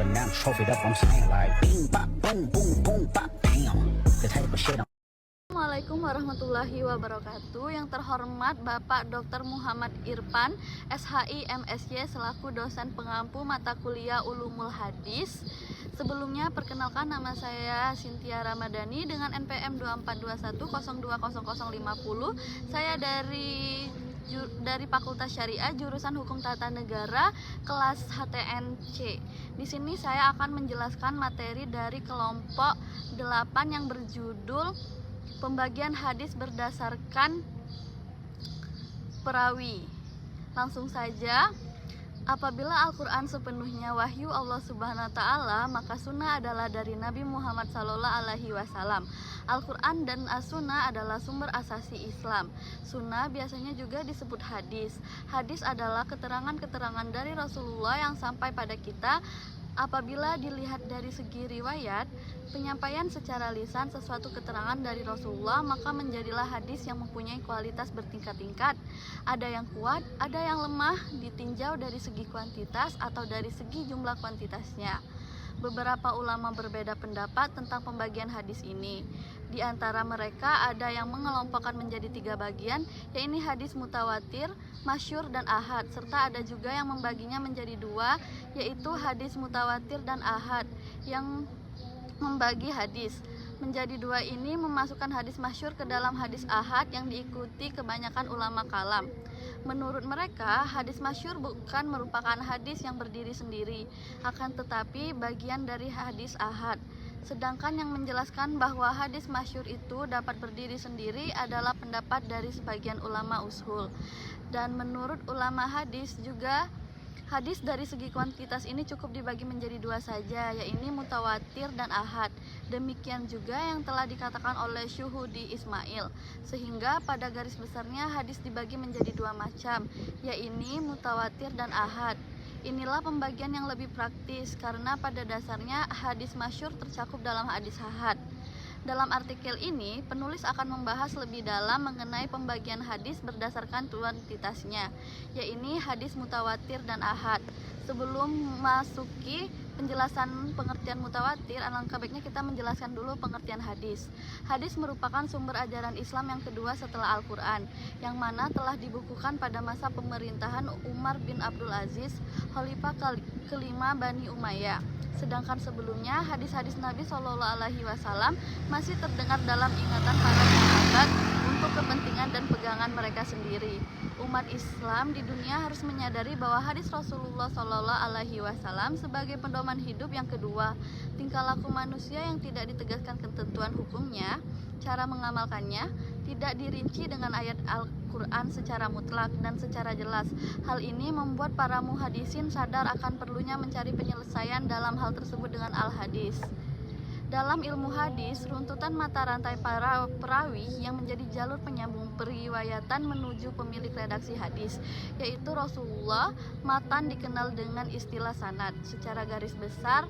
and now choke it up. I'm saying like bing bop boom boom boom bop damn. The type of shit I'm Assalamualaikum warahmatullahi wabarakatuh. Yang terhormat Bapak Dr. Muhammad Irfan, SHI MSy selaku dosen pengampu mata kuliah Ulumul Hadis. Sebelumnya perkenalkan, nama saya Cynthia Ramadhani dengan NPM 2421020050. Saya dari Fakultas Syariah jurusan Hukum Tata Negara kelas HTNC. Di sini saya akan menjelaskan materi dari kelompok 8 yang berjudul Pembagian hadis berdasarkan perawi. Langsung saja, apabila Al-Quran sepenuhnya wahyu Allah Subhanahu wa Ta'ala, maka sunnah adalah dari Nabi Muhammad SAW. Al-Quran dan As-Sunnah adalah sumber asasi Islam. Sunnah biasanya juga disebut hadis. Hadis adalah keterangan-keterangan dari Rasulullah yang sampai pada kita. Apabila dilihat dari segi riwayat, penyampaian secara lisan sesuatu keterangan dari Rasulullah, maka menjadilah hadis yang mempunyai kualitas bertingkat-tingkat. Ada yang kuat, ada yang lemah, ditinjau dari segi kuantitas atau dari segi jumlah kuantitasnya. Beberapa ulama berbeda pendapat tentang pembagian hadis ini. Di antara mereka ada yang mengelompokkan menjadi 3 bagian, yaitu hadis mutawatir, masyhur, dan ahad. Serta ada juga yang membaginya menjadi 2, yaitu hadis mutawatir dan ahad. Yang membagi hadis menjadi 2 ini memasukkan hadis masyhur ke dalam hadis ahad yang diikuti kebanyakan ulama kalam. Menurut mereka, hadis masyhur bukan merupakan hadis yang berdiri sendiri, akan tetapi bagian dari hadis ahad. Sedangkan yang menjelaskan bahwa hadis masyhur itu dapat berdiri sendiri adalah pendapat dari sebagian ulama ushul. Dan menurut ulama hadis juga, hadis dari segi kuantitas ini cukup dibagi menjadi 2 saja, yaitu mutawatir dan ahad. Demikian juga yang telah dikatakan oleh Syuhudi Ismail. Sehingga pada garis besarnya hadis dibagi menjadi 2 macam, yaitu mutawatir dan ahad. Inilah pembagian yang lebih praktis karena pada dasarnya hadis masyhur tercakup dalam hadis ahad. Dalam artikel ini, penulis akan membahas lebih dalam mengenai pembagian hadis berdasarkan kuantitasnya, yaitu hadis mutawatir dan ahad. Sebelum masuki penjelasan pengertian mutawatir, alangkah baiknya kita menjelaskan dulu pengertian hadis. Hadis merupakan sumber ajaran Islam yang kedua setelah Al-Quran, yang mana telah dibukukan pada masa pemerintahan Umar bin Abdul Aziz, Khalifah kelima Bani Umayyah. Sedangkan sebelumnya hadis-hadis Nabi SAW masih terdengar dalam ingatan para sahabat untuk kepentingan dan pegangan mereka sendiri. Umat Islam di dunia harus menyadari bahwa hadis Rasulullah SAW sebagai pedoman hidup yang kedua. Tingkah laku manusia yang tidak ditegaskan ketentuan hukumnya, cara mengamalkannya tidak dirinci dengan ayat Al-Quran secara mutlak dan secara jelas. Hal ini membuat para muhadisin sadar akan perlunya mencari penyelesaian dalam hal tersebut dengan al-hadis. Dalam ilmu hadis, runtutan mata rantai para perawi yang menjadi jalur penyambung periwayatan menuju pemilik redaksi hadis, yaitu Rasulullah, matan dikenal dengan istilah sanad. Secara garis besar,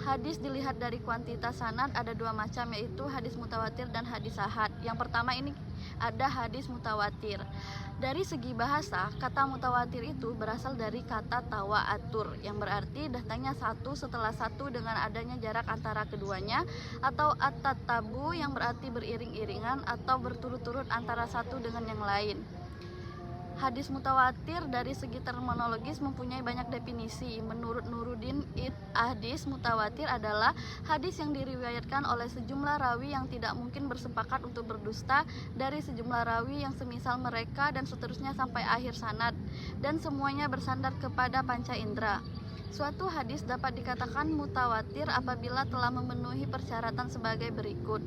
hadis dilihat dari kuantitas sanad ada 2 macam, yaitu hadis mutawatir dan hadis ahad. Yang pertama ini ada hadis mutawatir. Dari segi bahasa, kata mutawatir itu berasal dari kata tawaatur, yang berarti datangnya satu setelah satu dengan adanya jarak antara keduanya, atau at-tatabu yang berarti beriring-iringan atau berturut-turut antara satu dengan yang lain. Hadis mutawatir dari segi terminologis mempunyai banyak definisi. Menurut Nuruddin, hadis mutawatir adalah hadis yang diriwayatkan oleh sejumlah rawi yang tidak mungkin bersepakat untuk berdusta dari sejumlah rawi yang semisal mereka dan seterusnya sampai akhir sanad, dan semuanya bersandar kepada panca indera. Suatu hadis dapat dikatakan mutawatir apabila telah memenuhi persyaratan sebagai berikut.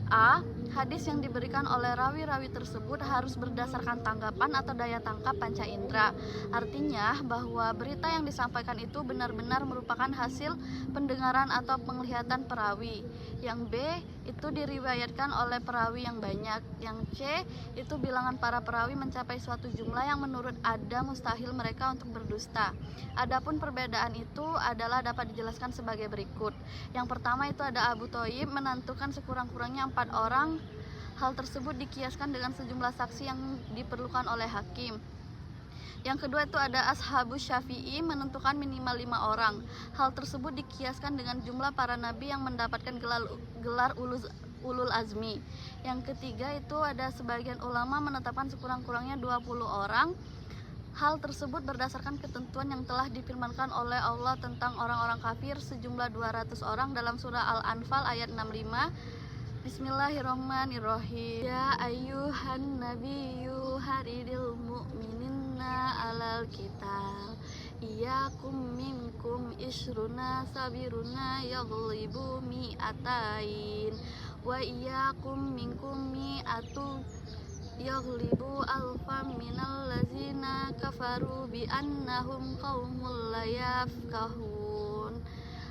A. Hadis yang diberikan oleh rawi-rawi tersebut harus berdasarkan tanggapan atau daya tangkap panca indera. Artinya bahwa berita yang disampaikan itu benar-benar merupakan hasil pendengaran atau penglihatan perawi. Yang B. Itu diriwayatkan oleh perawi yang banyak. Yang C. Itu bilangan para perawi mencapai suatu jumlah yang menurut ada mustahil mereka untuk berdusta. Adapun perbedaan itu adalah dapat dijelaskan sebagai berikut. Yang pertama itu ada Abu Thayyib menentukan sekurang-kurangnya 4 orang. Hal tersebut dikiaskan dengan sejumlah saksi yang diperlukan oleh hakim. Yang kedua itu ada Ashabus Syafi'i menentukan minimal 5 orang. Hal tersebut dikiaskan dengan jumlah para nabi yang mendapatkan gelar ulul azmi. Yang ketiga itu ada sebagian ulama menetapkan sekurang-kurangnya 20 orang. Hal tersebut berdasarkan ketentuan yang telah difirmankan oleh Allah tentang orang-orang kafir sejumlah 200 orang dalam surah Al-Anfal ayat 65. Bismillahirrahmanirrahim. Ya ayyuhan nabiyyu haridil mu'minina alal qital. Iyakum minkum isruna sabiruna yaghlibu mi'atain. Wa iyakum minkum mi'atu yaghlibu alfam minal lazina kafaru bi annahum qaumul la yafqahun.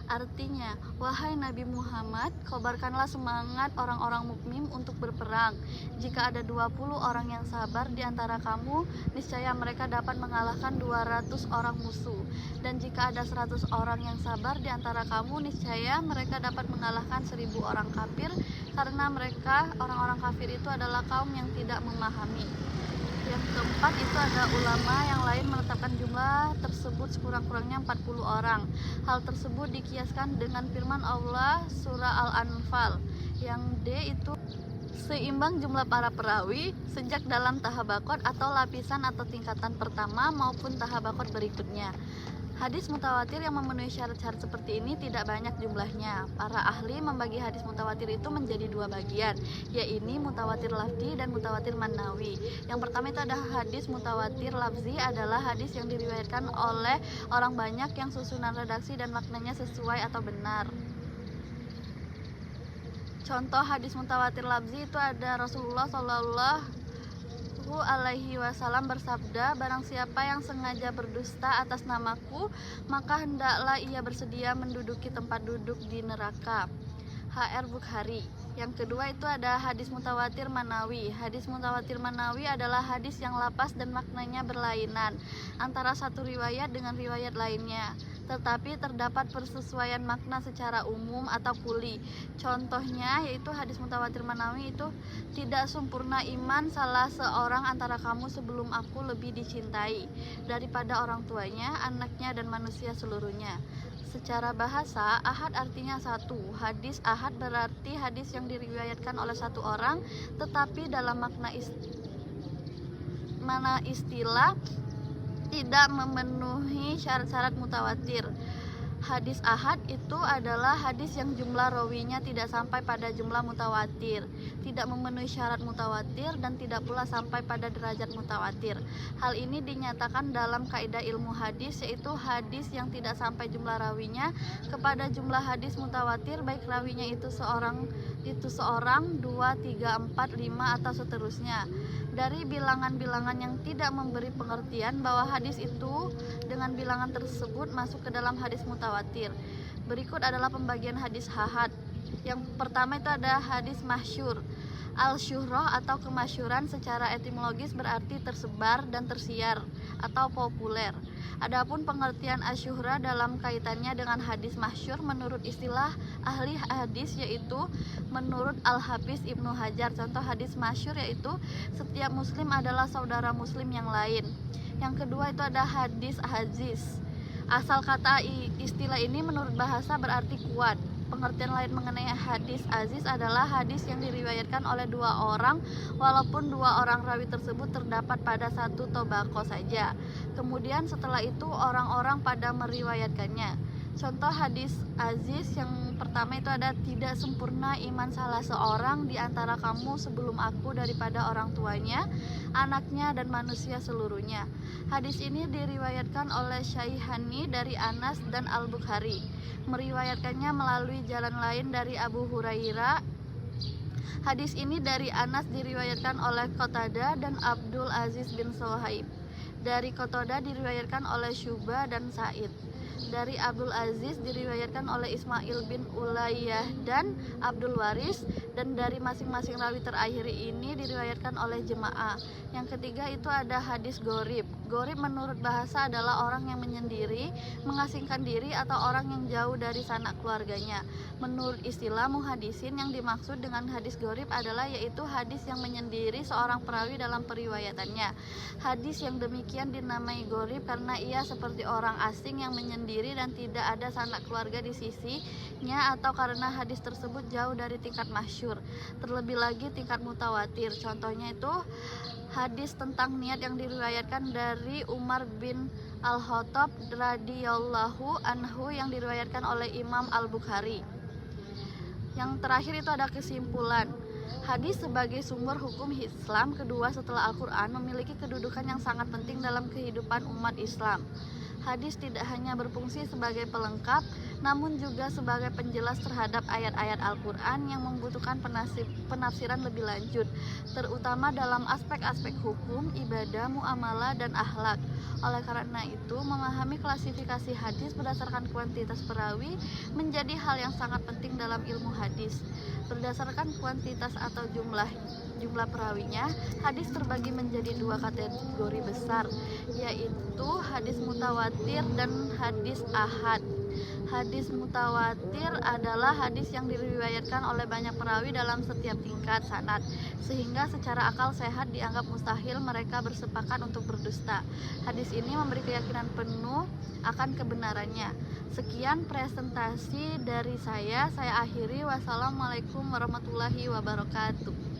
Artinya, wahai Nabi Muhammad, kobarkanlah semangat orang-orang mukmin untuk berperang. Jika ada 20 orang yang sabar di antara kamu, niscaya mereka dapat mengalahkan 200 orang musuh. Dan jika ada 100 orang yang sabar di antara kamu, niscaya mereka dapat mengalahkan 1000 orang kafir, karena mereka, orang-orang kafir itu adalah kaum yang tidak memahami. Yang keempat itu ada ulama yang lain menetapkan jumlah tersebut sekurang-kurangnya 40 orang. Hal tersebut dikiaskan dengan firman Allah surah Al-Anfal. Yang D itu seimbang jumlah para perawi sejak dalam tahabakot atau lapisan atau tingkatan pertama maupun tahabakot berikutnya. Hadis mutawatir yang memenuhi syarat-syarat seperti ini tidak banyak jumlahnya. Para ahli membagi hadis mutawatir itu menjadi 2 bagian, yaitu mutawatir lafzi dan mutawatir manawi. Yang pertama itu ada hadis mutawatir lafzi, adalah hadis yang diriwayatkan oleh orang banyak yang susunan redaksi dan maknanya sesuai atau benar. Contoh hadis mutawatir lafzi itu ada Rasulullah Shallallahu Alaihi Wasallam bersabda, barang siapa yang sengaja berdusta atas namaku, maka hendaklah ia bersedia menduduki tempat duduk di neraka. HR Bukhari. Yang kedua itu ada hadis mutawatir manawi. Hadis mutawatir manawi adalah hadis yang lapas dan maknanya berlainan antara satu riwayat dengan riwayat lainnya, tetapi terdapat persesuaian makna secara umum atau kuli. Contohnya yaitu hadis mutawatir manawi itu, tidak sempurna iman salah seorang antara kamu sebelum aku lebih dicintai daripada orang tuanya, anaknya, dan manusia seluruhnya. Secara bahasa, ahad artinya satu. Hadis ahad berarti hadis yang diriwayatkan oleh satu orang, tetapi dalam makna istilah tidak memenuhi syarat-syarat mutawatir. Hadis ahad itu adalah hadis yang jumlah rawinya tidak sampai pada jumlah mutawatir, tidak memenuhi syarat mutawatir, dan tidak pula sampai pada derajat mutawatir. Hal ini dinyatakan dalam kaidah ilmu hadis, yaitu hadis yang tidak sampai jumlah rawinya kepada jumlah hadis mutawatir, baik rawinya itu seorang, 2, 3, 4, 5 atau seterusnya. Dari bilangan-bilangan yang tidak memberi pengertian bahwa hadis itu dengan bilangan tersebut masuk ke dalam hadis mutawatir. Berikut adalah pembagian hadis ahad. Yang pertama itu ada hadis masyhur. Al-syuhrah atau kemasyuran secara etimologis berarti tersebar dan tersiar atau populer. Adapun pengertian asyuhra dalam kaitannya dengan hadis masyhur menurut istilah ahli hadis, yaitu menurut Al-Hafiz Ibnu Hajar, contoh hadis masyhur yaitu setiap muslim adalah saudara muslim yang lain. Yang kedua itu ada hadis aziz. Asal kata istilah ini menurut bahasa berarti kuat. Pengertian lain mengenai hadis aziz adalah hadis yang diriwayatkan oleh 2 orang, walaupun 2 orang rawi tersebut terdapat pada satu tobaqo saja. Kemudian setelah itu orang-orang pada meriwayatkannya. Contoh hadis aziz yang pertama itu ada, tidak sempurna iman salah seorang di antara kamu sebelum aku daripada orang tuanya, anaknya, dan manusia seluruhnya. Hadis ini diriwayatkan oleh Syaihani dari Anas dan Al-Bukhari. Meriwayatkannya melalui jalan lain dari Abu Hurairah. Hadis ini dari Anas diriwayatkan oleh Qatadah dan Abdul Aziz bin Suhaib. Dari Qatadah diriwayatkan oleh Syu'bah dan Sa'id. Dari Abdul Aziz diriwayatkan oleh Ismail bin Ulayyah dan Abdul Waris, dan dari masing-masing rawi terakhir ini diriwayatkan oleh jemaah. Yang ketiga itu ada hadis gorib. Gharib menurut bahasa adalah orang yang menyendiri, mengasingkan diri, atau orang yang jauh dari sanak keluarganya. Menurut istilah muhadisin, yang dimaksud dengan hadis gharib adalah yaitu hadis yang menyendiri seorang perawi dalam periwayatannya. Hadis yang demikian dinamai gharib karena ia seperti orang asing yang menyendiri dan tidak ada sanak keluarga di sisinya, atau karena hadis tersebut jauh dari tingkat masyhur, terlebih lagi tingkat mutawatir. Contohnya itu hadis tentang niat yang diriwayatkan dari Umar bin Al-Khattab radhiyallahu anhu yang diriwayatkan oleh Imam Al-Bukhari. Yang terakhir itu ada kesimpulan. Hadis sebagai sumber hukum Islam kedua setelah Al-Quran memiliki kedudukan yang sangat penting dalam kehidupan umat Islam. Hadis tidak hanya berfungsi sebagai pelengkap, namun juga sebagai penjelas terhadap ayat-ayat Al-Quran yang membutuhkan penafsiran lebih lanjut, terutama dalam aspek-aspek hukum, ibadah, muamalah, dan akhlak. Oleh karena itu, memahami klasifikasi hadis berdasarkan kuantitas perawi menjadi hal yang sangat penting dalam ilmu hadis. Berdasarkan kuantitas atau jumlah perawinya, hadis terbagi menjadi dua kategori besar, yaitu hadis mutawatir dan hadis ahad. Hadis mutawatir adalah hadis yang diriwayatkan oleh banyak perawi dalam setiap tingkat sanad, sehingga secara akal sehat dianggap mustahil mereka bersepakat untuk berdusta. Hadis ini memberi keyakinan penuh akan kebenarannya. Sekian presentasi dari saya akhiri. Wassalamualaikum warahmatullahi wabarakatuh.